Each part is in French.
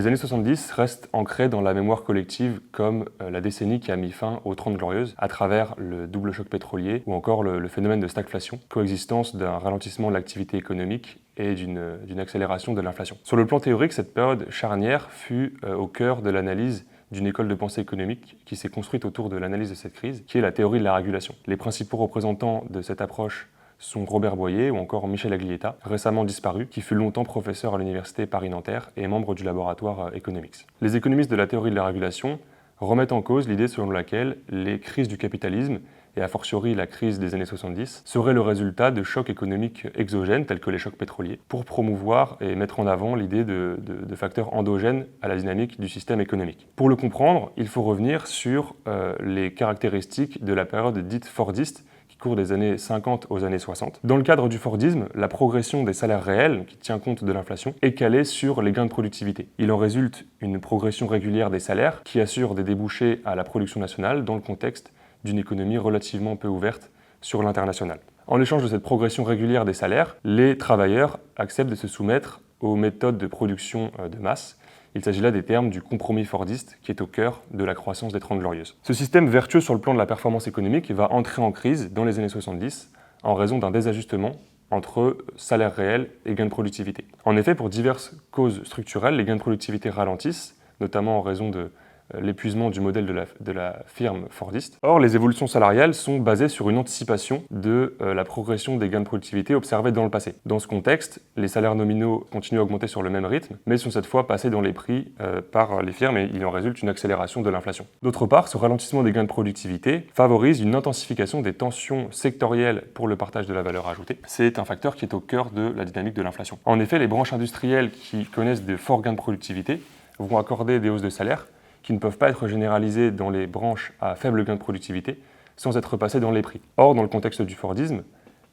les années 70 restent ancrées dans la mémoire collective comme la décennie qui a mis fin aux 30 Glorieuses à travers le double choc pétrolier ou encore le phénomène de stagflation, coexistence d'un ralentissement de l'activité économique et d'une accélération de l'inflation. Sur le plan théorique, cette période charnière fut au cœur de l'analyse d'une école de pensée économique qui s'est construite autour de l'analyse de cette crise, qui est la théorie de la régulation. Les principaux représentants de cette approche sont Robert Boyer ou encore Michel Aglietta, récemment disparu, qui fut longtemps professeur à l'université Paris-Nanterre et membre du laboratoire Economics. Les économistes de la théorie de la régulation remettent en cause l'idée selon laquelle les crises du capitalisme, et a fortiori la crise des années 70, seraient le résultat de chocs économiques exogènes, tels que les chocs pétroliers, pour promouvoir et mettre en avant l'idée de facteurs endogènes à la dynamique du système économique. Pour le comprendre, il faut revenir sur les caractéristiques de la période dite fordiste, qui court des années 50 aux années 60. Dans le cadre du Fordisme, la progression des salaires réels, qui tient compte de l'inflation, est calée sur les gains de productivité. Il en résulte une progression régulière des salaires qui assure des débouchés à la production nationale dans le contexte d'une économie relativement peu ouverte sur l'international. En échange de cette progression régulière des salaires, les travailleurs acceptent de se soumettre aux méthodes de production de masse. Il s'agit là des termes du compromis fordiste qui est au cœur de la croissance des 30 Glorieuses. Ce système vertueux sur le plan de la performance économique va entrer en crise dans les années 70 en raison d'un désajustement entre salaire réel et gains de productivité. En effet, pour diverses causes structurelles, les gains de productivité ralentissent, notamment en raison de l'épuisement du modèle de la firme fordiste. Or, les évolutions salariales sont basées sur une anticipation de la progression des gains de productivité observés dans le passé. Dans ce contexte, les salaires nominaux continuent à augmenter sur le même rythme, mais sont cette fois passés dans les prix par les firmes et il en résulte une accélération de l'inflation. D'autre part, ce ralentissement des gains de productivité favorise une intensification des tensions sectorielles pour le partage de la valeur ajoutée. C'est un facteur qui est au cœur de la dynamique de l'inflation. En effet, les branches industrielles qui connaissent de forts gains de productivité vont accorder des hausses de salaire qui ne peuvent pas être généralisées dans les branches à faible gain de productivité sans être passées dans les prix. Or, dans le contexte du Fordisme,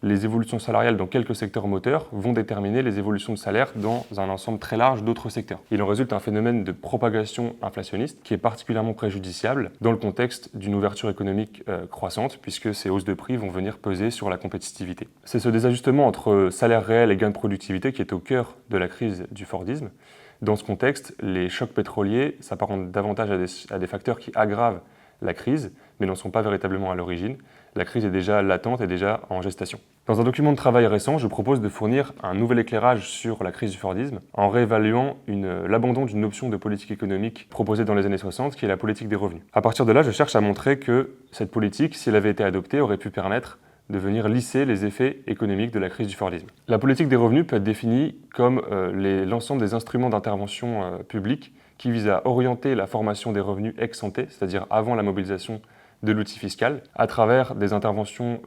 les évolutions salariales dans quelques secteurs moteurs vont déterminer les évolutions de salaire dans un ensemble très large d'autres secteurs. Il en résulte un phénomène de propagation inflationniste qui est particulièrement préjudiciable dans le contexte d'une ouverture économique croissante, puisque ces hausses de prix vont venir peser sur la compétitivité. C'est ce désajustement entre salaire réel et gain de productivité qui est au cœur de la crise du Fordisme. Dans ce contexte, les chocs pétroliers s'apparentent davantage à des facteurs qui aggravent la crise, mais n'en sont pas véritablement à l'origine. La crise est déjà latente et déjà en gestation. Dans un document de travail récent, je propose de fournir un nouvel éclairage sur la crise du Fordisme en réévaluant l'abandon d'une option de politique économique proposée dans les années 60, qui est la politique des revenus. À partir de là, je cherche à montrer que cette politique, si elle avait été adoptée, aurait pu permettre de venir lisser les effets économiques de la crise du Fordisme. La politique des revenus peut être définie comme l'ensemble des instruments d'intervention publique qui visent à orienter la formation des revenus ex ante, c'est-à-dire avant la mobilisation de l'outil fiscal, à travers des interventions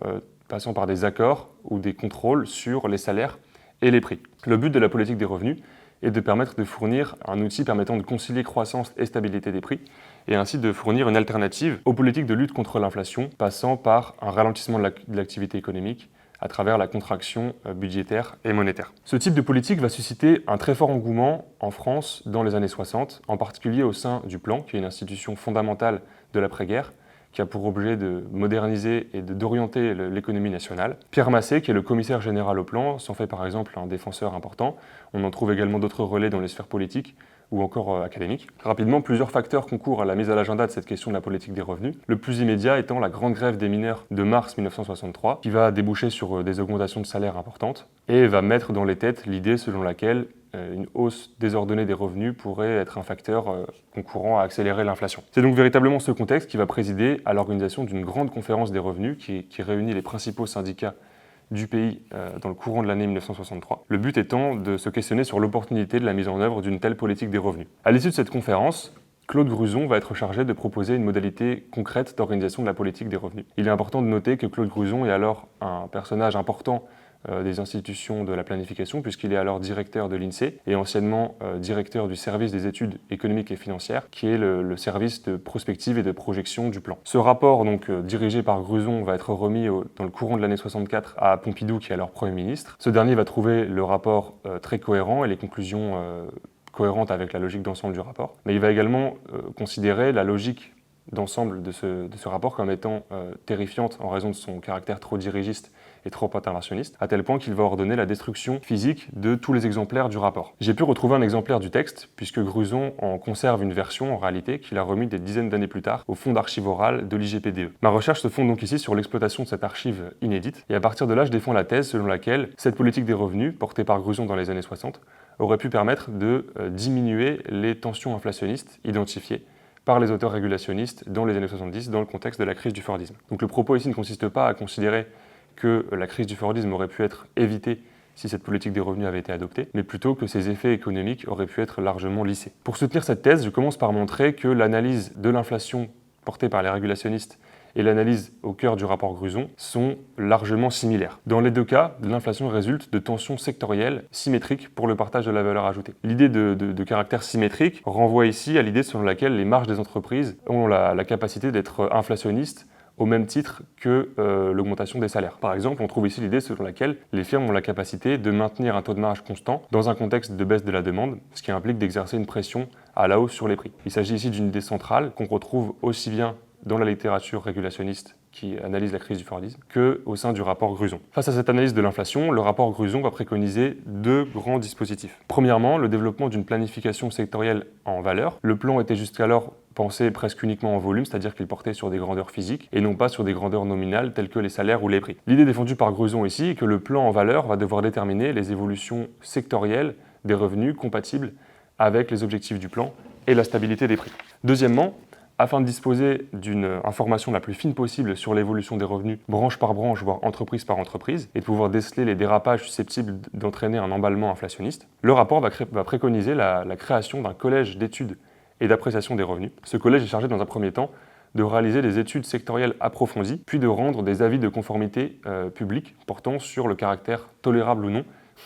passant par des accords ou des contrôles sur les salaires et les prix. Le but de la politique des revenus est de permettre de fournir un outil permettant de concilier croissance et stabilité des prix, et ainsi de fournir une alternative aux politiques de lutte contre l'inflation, passant par un ralentissement de l'activité économique à travers la contraction budgétaire et monétaire. Ce type de politique va susciter un très fort engouement en France dans les années 60, en particulier au sein du Plan, qui est une institution fondamentale de l'après-guerre, qui a pour objet de moderniser et d'orienter l'économie nationale. Pierre Massé, qui est le commissaire général au Plan, s'en fait par exemple un défenseur important. On en trouve également d'autres relais dans les sphères politiques ou encore académiques. Rapidement, plusieurs facteurs concourent à la mise à l'agenda de cette question de la politique des revenus. Le plus immédiat étant la grande grève des mineurs de mars 1963, qui va déboucher sur des augmentations de salaire importantes et va mettre dans les têtes l'idée selon laquelle une hausse désordonnée des revenus pourrait être un facteur concourant à accélérer l'inflation. C'est donc véritablement ce contexte qui va présider à l'organisation d'une grande conférence des revenus qui réunit les principaux syndicats du pays dans le courant de l'année 1963. Le but étant de se questionner sur l'opportunité de la mise en œuvre d'une telle politique des revenus. À l'issue de cette conférence, Claude Gruson va être chargé de proposer une modalité concrète d'organisation de la politique des revenus. Il est important de noter que Claude Gruson est alors un personnage important des institutions de la planification, puisqu'il est alors directeur de l'INSEE et anciennement directeur du service des études économiques et financières, qui est le service de prospective et de projection du plan. Ce rapport, donc dirigé par Gruson, va être remis dans le courant de l'année 64 à Pompidou, qui est alors Premier ministre. Ce dernier va trouver le rapport très cohérent et les conclusions cohérentes avec la logique d'ensemble du rapport, mais il va également considérer la logique d'ensemble de ce rapport comme étant terrifiante en raison de son caractère trop dirigiste et trop interventionniste, à tel point qu'il va ordonner la destruction physique de tous les exemplaires du rapport. J'ai pu retrouver un exemplaire du texte, puisque Gruson en conserve une version, en réalité, qu'il a remis des dizaines d'années plus tard au fonds d'archives orales de l'IGPDE. Ma recherche se fonde donc ici sur l'exploitation de cette archive inédite, et à partir de là, je défends la thèse selon laquelle cette politique des revenus, portée par Gruson dans les années 60, aurait pu permettre de diminuer les tensions inflationnistes identifiées par les auteurs régulationnistes dans les années 70 dans le contexte de la crise du Fordisme. Donc le propos ici ne consiste pas à considérer que la crise du Fordisme aurait pu être évitée si cette politique des revenus avait été adoptée, mais plutôt que ses effets économiques auraient pu être largement lissés. Pour soutenir cette thèse, je commence par montrer que l'analyse de l'inflation portée par les régulationnistes et l'analyse au cœur du rapport Gruson sont largement similaires. Dans les deux cas, l'inflation résulte de tensions sectorielles symétriques pour le partage de la valeur ajoutée. L'idée de caractère symétrique renvoie ici à l'idée selon laquelle les marges des entreprises ont la capacité d'être inflationnistes au même titre que l'augmentation des salaires. Par exemple, on trouve ici l'idée selon laquelle les firmes ont la capacité de maintenir un taux de marge constant dans un contexte de baisse de la demande, ce qui implique d'exercer une pression à la hausse sur les prix. Il s'agit ici d'une idée centrale qu'on retrouve aussi bien dans la littérature régulationniste qui analyse la crise du Fordisme, qu'au sein du rapport Gruson. Face à cette analyse de l'inflation, le rapport Gruson va préconiser deux grands dispositifs. Premièrement, le développement d'une planification sectorielle en valeur. Le plan était jusqu'alors pensé presque uniquement en volume, c'est-à-dire qu'il portait sur des grandeurs physiques et non pas sur des grandeurs nominales telles que les salaires ou les prix. L'idée défendue par Gruson ici est que le plan en valeur va devoir déterminer les évolutions sectorielles des revenus compatibles avec les objectifs du plan et la stabilité des prix. Deuxièmement, afin de disposer d'une information la plus fine possible sur l'évolution des revenus, branche par branche, voire entreprise par entreprise, et de pouvoir déceler les dérapages susceptibles d'entraîner un emballement inflationniste, le rapport va préconiser la création d'un collège d'études et d'appréciation des revenus. Ce collège est chargé dans un premier temps de réaliser des études sectorielles approfondies, puis de rendre des avis de conformité publics portant sur le caractère tolérable ou non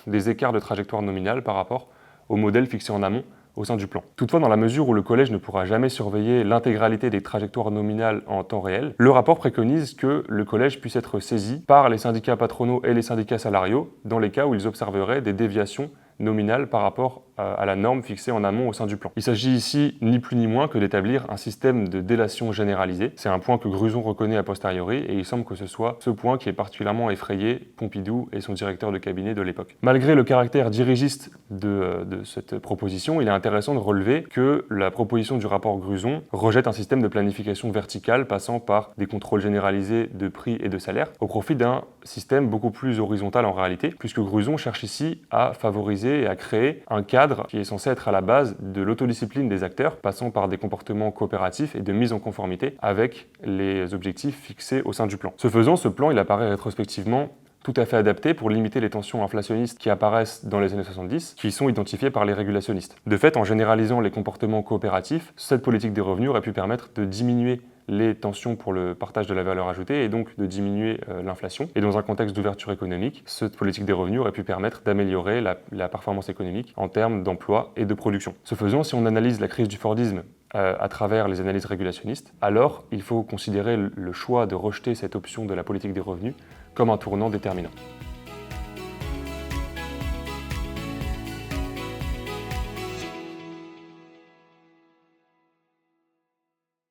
des écarts de trajectoire nominale par rapport au modèle fixé en amont au sein du plan. Toutefois, dans la mesure où le collège ne pourra jamais surveiller l'intégralité des trajectoires nominales en temps réel, le rapport préconise que le collège puisse être saisi par les syndicats patronaux et les syndicats salariaux dans les cas où ils observeraient des déviations nominales par rapport à la norme fixée en amont au sein du plan. Il s'agit ici ni plus ni moins que d'établir un système de délation généralisée. C'est un point que Gruson reconnaît a posteriori et il semble que ce soit ce point qui est particulièrement effrayé Pompidou et son directeur de cabinet de l'époque. Malgré le caractère dirigiste de cette proposition, il est intéressant de relever que la proposition du rapport Gruson rejette un système de planification verticale passant par des contrôles généralisés de prix et de salaire au profit d'un système beaucoup plus horizontal en réalité, puisque Gruson cherche ici à favoriser et à créer un cadre qui est censé être à la base de l'autodiscipline des acteurs, passant par des comportements coopératifs et de mise en conformité avec les objectifs fixés au sein du plan. Ce faisant, ce plan il apparaît rétrospectivement tout à fait adapté pour limiter les tensions inflationnistes qui apparaissent dans les années 70, qui sont identifiées par les régulationnistes. De fait, en généralisant les comportements coopératifs, cette politique des revenus aurait pu permettre de diminuer les tensions pour le partage de la valeur ajoutée et donc de diminuer l'inflation. Et dans un contexte d'ouverture économique, cette politique des revenus aurait pu permettre d'améliorer la performance économique en termes d'emploi et de production. Ce faisant, si on analyse la crise du Fordisme à travers les analyses régulationnistes, alors il faut considérer le choix de rejeter cette option de la politique des revenus comme un tournant déterminant.